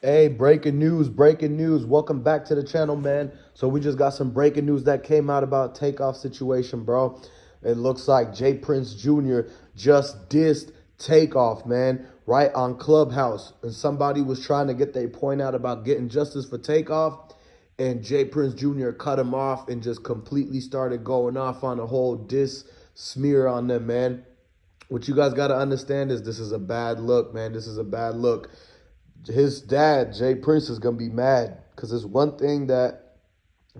Hey, breaking news, breaking news. Welcome back to the channel, man. So we just got some breaking news that came out about Takeoff situation, bro. It looks like Jay Prince Jr. just dissed Takeoff, man, right on Clubhouse. And somebody was trying to get their point out about getting justice for Takeoff. And Jay Prince Jr. cut him off and just completely started going off on a whole diss smear on them, man. What you guys got to understand is this is a bad look, man. This is a bad look. His dad, Jay Prince, is going to be mad because there's one thing that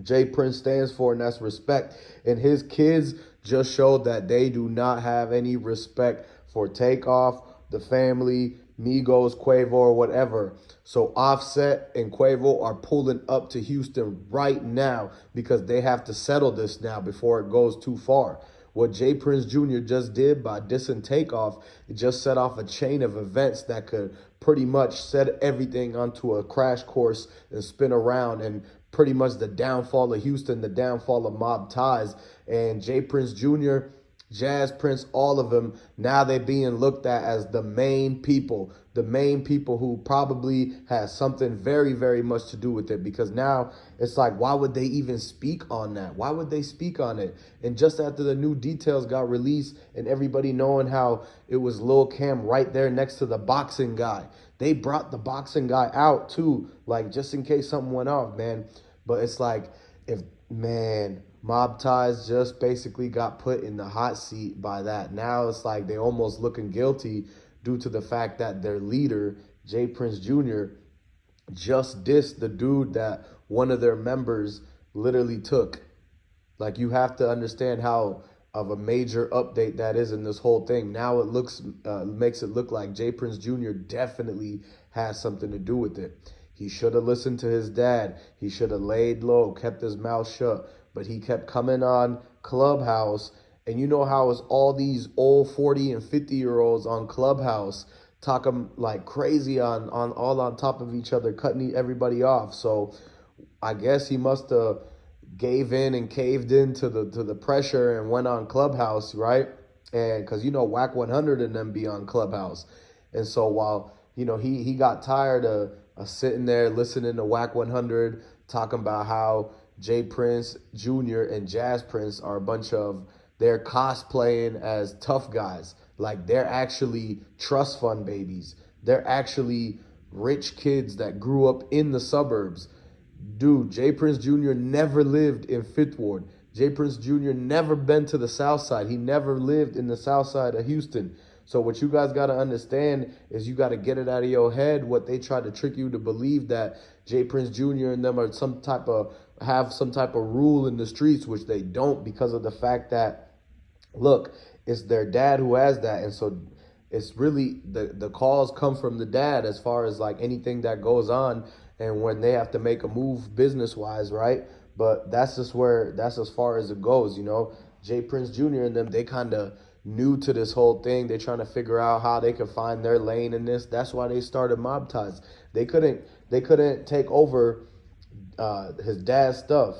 Jay Prince stands for, and that's respect. And his kids just showed that they do not have any respect for Takeoff, the family, Migos, Quavo, or whatever. So Offset and Quavo are pulling up to Houston right now because they have to settle this now before it goes too far. What Jay Prince Jr. just did by dissing Takeoff, it just set off a chain of events that could pretty much set everything onto a crash course and spin around, and pretty much the downfall of Houston, the downfall of MobTies. And Jay Prince Jr., Jazz Prince, all of them, now they're being looked at as the main people who probably has something very, very much to do with it. Because now it's like, why would they even speak on that? Why would they speak on it? And just after the new details got released and everybody knowing how it was Lil Cam right there next to the boxing guy, they brought the boxing guy out too, like just in case something went off, man. But it's like, if, man, MobTies just basically got put in the hot seat by that. Now it's like they almost looking guilty due to the fact that their leader, Jay Prince Jr., just dissed the dude that one of their members literally took. Like, you have to understand how of a major update that is in this whole thing. Now it makes it look like Jay Prince Jr. definitely has something to do with it. He should have listened to his dad. He should have laid low, kept his mouth shut. But he kept coming on Clubhouse. And you know how it's all these old 40 and 50-year-olds on Clubhouse talking like crazy on all on top of each other, cutting everybody off. So I guess he must have gave in and caved in to the pressure and went on Clubhouse, right? And because Whack 100 and them be on Clubhouse. And so while he got tired of sitting there listening to Whack 100 talking about how Jay Prince Jr. and Jazz Prince are a bunch of, they're cosplaying as tough guys. Like, they're actually trust fund babies. They're actually rich kids that grew up in the suburbs. Dude, Jay Prince Jr. never lived in Fifth Ward. Jay Prince Jr. never been to the South Side. He never lived in the South Side of Houston. So what you guys got to understand is you got to get it out of your head what they try to trick you to believe, that Jay Prince Jr. and them are have some type of rule in the streets, which they don't, because of the fact that, look, it's their dad who has that. And so it's really the calls come from the dad as far as like anything that goes on and when they have to make a move business wise, right? But that's as far as it goes. Jay Prince Jr. and them, they kind of new to this whole thing. They're trying to figure out how they could find their lane in this. That's why they started MobTies. They couldn't take over his dad's stuff.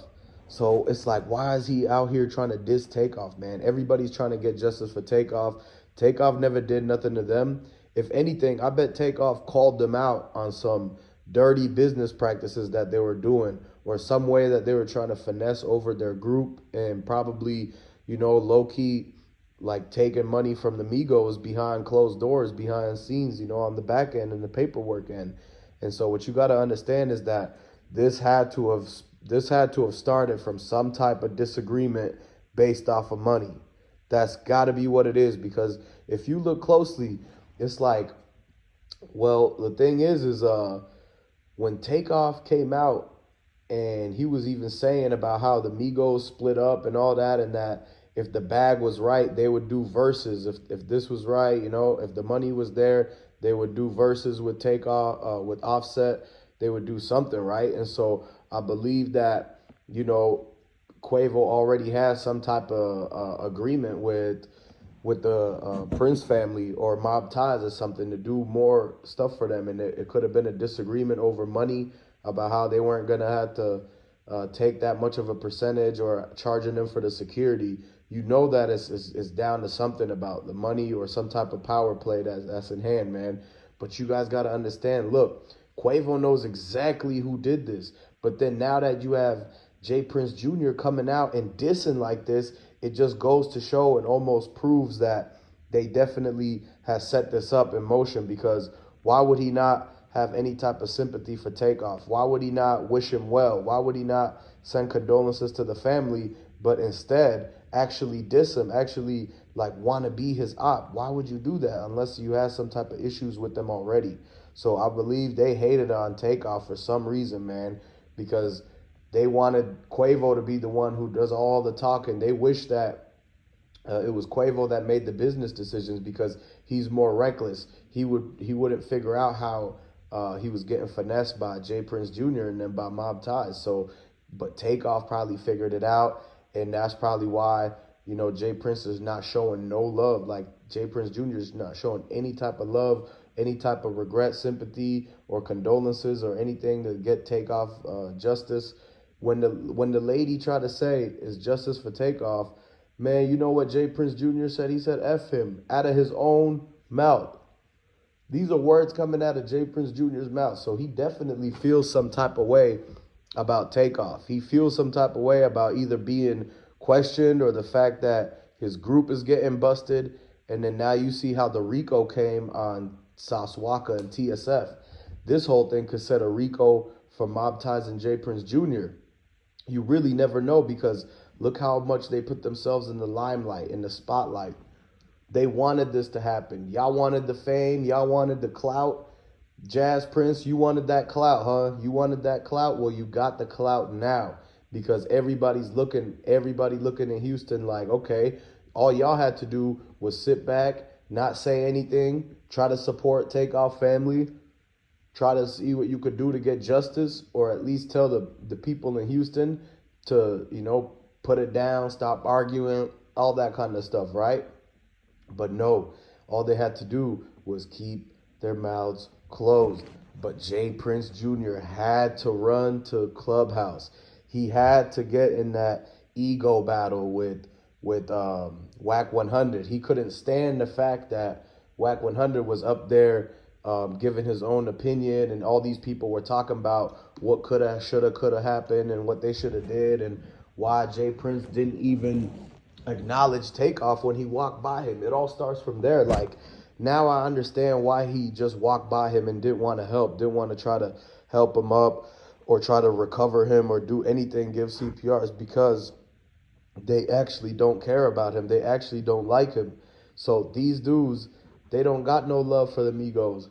So it's like, why is he out here trying to diss Takeoff, man? Everybody's trying to get justice for Takeoff. Takeoff never did nothing to them. If anything, I bet Takeoff called them out on some dirty business practices that they were doing, or some way that they were trying to finesse over their group, and probably, low-key, like taking money from the Migos behind closed doors, behind scenes, on the back end and the paperwork end. And so what you got to understand is that this had to have started from some type of disagreement based off of money. That's got to be what it is, because if you look closely, it's like, well, the thing is when Takeoff came out and he was even saying about how the Migos split up and all that, and that if the bag was right, they would do verses. If this was right, if the money was there, they would do verses with Takeoff, with Offset. They would do something, right? And so I believe that, Quavo already has some type of agreement with the Prince family or MobTies or something to do more stuff for them. And it could have been a disagreement over money about how they weren't going to have to take that much of a percentage or charging them for the security. That it's down to something about the money or some type of power play that's in hand, man. But you guys got to understand, look, Quavo knows exactly who did this. But then now that you have Jay Prince Jr. coming out and dissing like this, it just goes to show and almost proves that they definitely have set this up in motion, because why would he not have any type of sympathy for Takeoff? Why would he not wish him well? Why would he not send condolences to the family, but instead actually diss him, actually like want to be his op? Why would you do that unless you have some type of issues with them already? So I believe they hated on Takeoff for some reason, man, because they wanted Quavo to be the one who does all the talking. They wish that it was Quavo that made the business decisions, because he's more reckless. He wouldn't figure out how he was getting finessed by Jay Prince Jr. and then by MobTies. So, but Takeoff probably figured it out, and that's probably why, you know, Jay Prince is not showing no love. Like, Jay Prince Jr. is not showing any type of love, any type of regret, sympathy, or condolences, or anything to get Takeoff justice. When the lady tried to say is justice for Takeoff, man, you know what Jay Prince Jr. said? He said F him out of his own mouth. These are words coming out of Jay Prince Jr.'s mouth. So he definitely feels some type of way about Takeoff. He feels some type of way about either being questioned or the fact that his group is getting busted. And then now you see how the RICO came on Saswaka and TSF. This whole thing could set a RICO for MobTies and Jay Prince Jr. You really never know, because look how much they put themselves in the limelight, in the spotlight. They wanted this to happen. Y'all wanted the fame. Y'all wanted the clout. Jazz Prince, you wanted that clout, huh? You wanted that clout? Well, you got the clout now, because everybody looking in Houston like, okay, all y'all had to do was sit back, not say anything, try to support Takeoff family, try to see what you could do to get justice, or at least tell the people in Houston to, you know, put it down, stop arguing, all that kind of stuff, right? But no, all they had to do was keep their mouths closed. But Jay Prince Jr. had to run to Clubhouse. He had to get in that ego battle with Whack 100. He couldn't stand the fact that Whack 100 was up there giving his own opinion, and all these people were talking about what coulda, shoulda, coulda happened, and what they shoulda did, and why Jay Prince didn't even acknowledge Takeoff when he walked by him. It all starts from there. Like, now I understand why he just walked by him and didn't want to help, didn't want to try to help him up or try to recover him or do anything, give CPRs, because they actually don't care about him. They actually don't like him. So these dudes, they don't got no love for the Migos.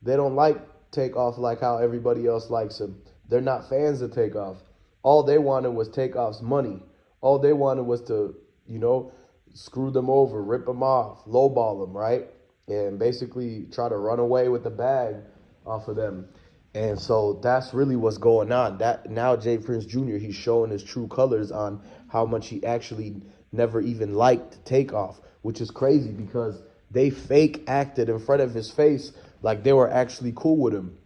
They don't like Takeoff like how everybody else likes him. They're not fans of Takeoff. All they wanted was Takeoff's money. All they wanted was to, you know, screw them over, rip them off, lowball them, right? And basically try to run away with the bag off of them. And so that's really what's going on. That now Jay Prince Jr., he's showing his true colors on how much he actually never even liked Takeoff, which is crazy, because they fake acted in front of his face like they were actually cool with him.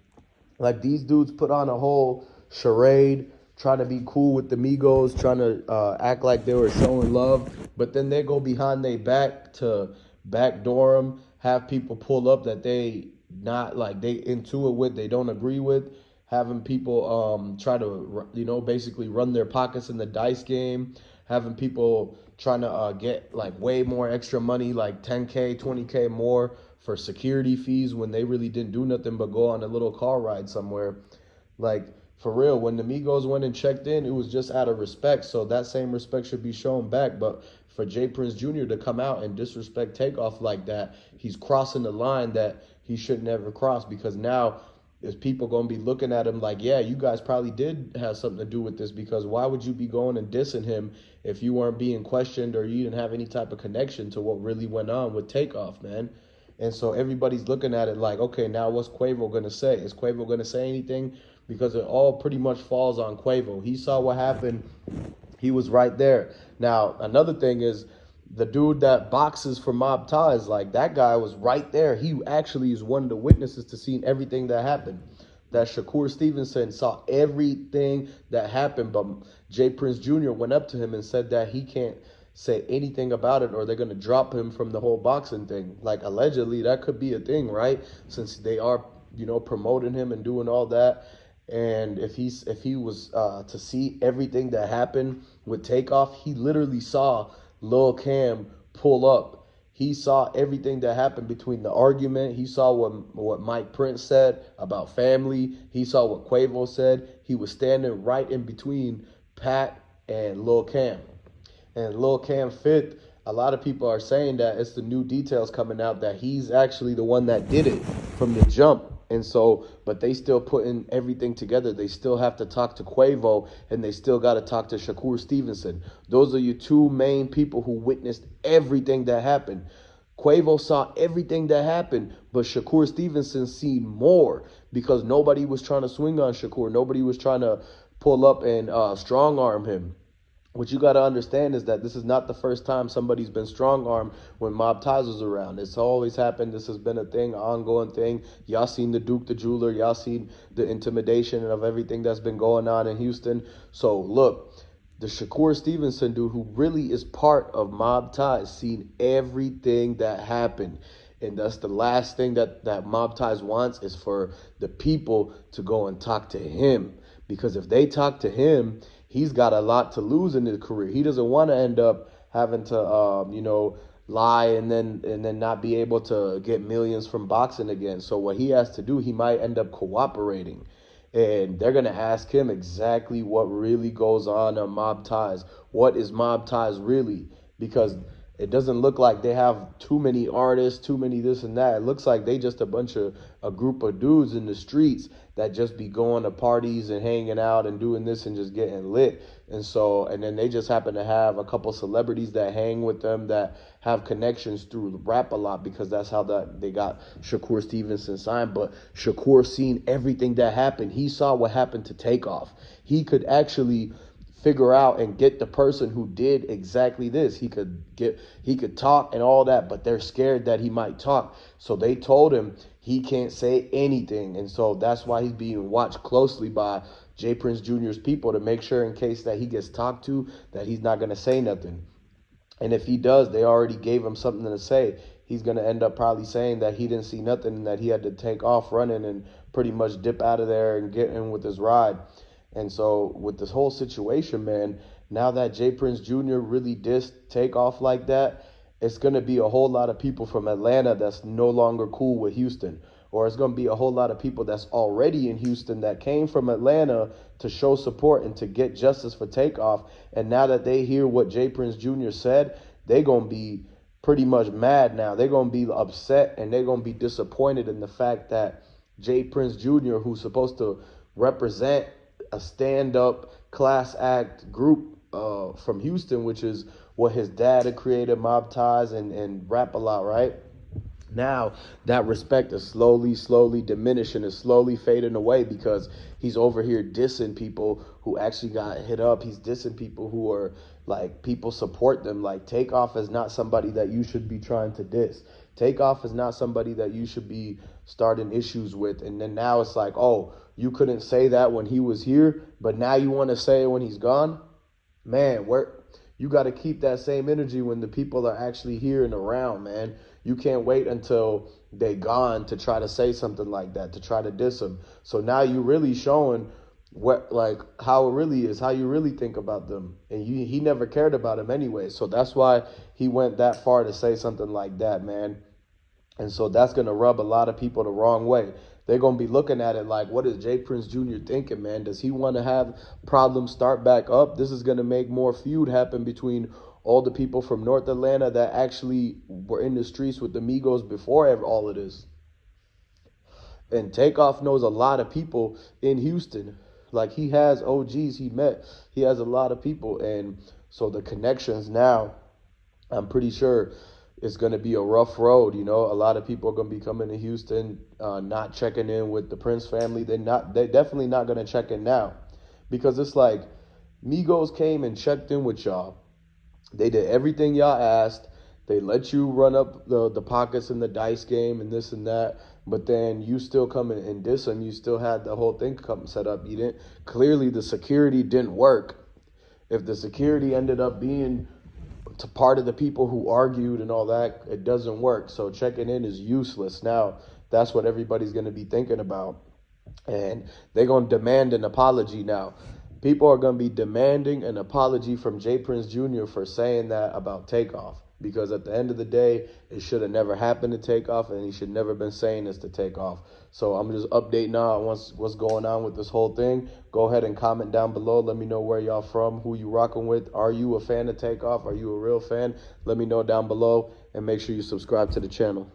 Like, these dudes put on a whole charade, trying to be cool with the Migos, trying to act like they were showing love, but then they go behind their back to backdoor them, have people pull up that they not like, they into it with, they don't agree with, having people try to, you know, basically run their pockets in the dice game, having people trying to get like way more extra money, like 10K, 20K more for security fees, when they really didn't do nothing but go on a little car ride somewhere. Like, for real, when the Migos went and checked in, it was just out of respect. So that same respect should be shown back. But for Jay Prince Jr. to come out and disrespect Takeoff like that, he's crossing the line that he should never cross, because now there's people going to be looking at him like, yeah, you guys probably did have something to do with this, because why would you be going and dissing him if you weren't being questioned or you didn't have any type of connection to what really went on with Takeoff, man? And so everybody's looking at it like, okay, now what's Quavo going to say? Is Quavo going to say anything? Because it all pretty much falls on Quavo. He saw what happened. He was right there. Now, another thing is, the dude that boxes for MobTies, like, that guy was right there. He actually is one of the witnesses to seeing everything that happened. That Shakur Stevenson saw everything that happened, but Jay Prince Jr. went up to him and said that he can't say anything about it or they're going to drop him from the whole boxing thing. Like, allegedly, that could be a thing, right? Since they are promoting him and doing all that. And if he was to see everything that happened with Takeoff, he literally saw Lil Cam pull up. He saw everything that happened between the argument. He saw what Mike Prince said about family. He saw what Quavo said. He was standing right in between Pat and Lil Cam. And Lil Cam Fifth, a lot of people are saying that it's the new details coming out that he's actually the one that did it from the jump. And so, but they still putting everything together. They still have to talk to Quavo, and they still got to talk to Shakur Stevenson. Those are your two main people who witnessed everything that happened. Quavo saw everything that happened, but Shakur Stevenson seen more because nobody was trying to swing on Shakur. Nobody was trying to pull up and strong arm him. What you got to understand is that this is not the first time somebody's been strong armed when MobTies was around. It's always happened. This has been a thing, an ongoing thing. Y'all seen the Duke the Jeweler. Y'all seen the intimidation of everything that's been going on in Houston. So look, the Shakur Stevenson dude, who really is part of MobTies, seen everything that happened. And that's the last thing that MobTies wants, is for the people to go and talk to him. Because if they talk to him, he's got a lot to lose in his career. He doesn't want to end up having to, lie and then not be able to get millions from boxing again. So what he has to do, he might end up cooperating. And they're going to ask him exactly what really goes on MobTies. What is MobTies really? Because it doesn't look like they have too many artists, too many this and that. It looks like they just a group of dudes in the streets that just be going to parties and hanging out and doing this and just getting lit. And then they just happen to have a couple celebrities that hang with them that have connections through rap a lot, because that's how they got Shakur Stevenson signed. But Shakur seen everything that happened. He saw what happened to Takeoff. He could actually figure out and get the person who did exactly this. He could talk and all that, but they're scared that he might talk. So they told him he can't say anything. And so that's why he's being watched closely by J. Prince Jr.'s people, to make sure in case that he gets talked to, that he's not going to say nothing. And if he does, they already gave him something to say. He's going to end up probably saying that he didn't see nothing and that he had to take off running and pretty much dip out of there and get in with his ride. And so with this whole situation, man, now that J. Prince Jr. really dissed Takeoff like that, it's going to be a whole lot of people from Atlanta that's no longer cool with Houston. Or it's going to be a whole lot of people that's already in Houston that came from Atlanta to show support and to get justice for Takeoff. And now that they hear what J. Prince Jr. said, they're going to be pretty much mad now. They're going to be upset, and they're going to be disappointed in the fact that J. Prince Jr., who's supposed to represent a stand-up class act group from Houston, which is what his dad had created, MobTies and Rap a Lot, right? Now that respect is slowly diminishing, is slowly fading away, because he's over here dissing people who actually got hit up. He's dissing people who are like, people support them. Like, Takeoff is not somebody that you should be trying to diss. Takeoff is not somebody that you should be starting issues with. And then now it's like, oh, you couldn't say that when he was here, but now you want to say it when he's gone? Man, you got to keep that same energy when the people are actually here and around, man. You can't wait until they gone to try to say something like that, to try to diss them. So now you really showing how it really is, how you really think about them. And he never cared about him anyway. So that's why he went that far to say something like that, man. And so that's going to rub a lot of people the wrong way. They're going to be looking at it like, what is J. Prince Jr. thinking, man? Does he want to have problems start back up? This is going to make more feud happen between all the people from North Atlanta that actually were in the streets with the Migos before all of this. And Takeoff knows a lot of people in Houston. Like, he has OGs he met. He has a lot of people. And so the connections now, I'm pretty sure it's going to be a rough road. A lot of people are going to be coming to Houston, not checking in with the Prince family. They're definitely not going to check in now, because it's like, Migos came and checked in with y'all. They did everything y'all asked. They let you run up the pockets in the dice game and this and that. But then you still come in and diss them. You still had the whole thing set up. You didn't. Clearly, the security didn't work. If the security ended up being to part of the people who argued and all that, it doesn't work. So checking in is useless. Now, That's what everybody's going to be thinking about. And they're going to demand an apology now. People are going to be demanding an apology from Jay Prince Jr. for saying that about Takeoff. Because at the end of the day, it should have never happened to Takeoff, and he should never been saying this to Takeoff. So I'm just updating now on what's going on with this whole thing. Go ahead and comment down below. Let me know where y'all from, who you rocking with. Are you a fan of Takeoff? Are you a real fan? Let me know down below, and make sure you subscribe to the channel.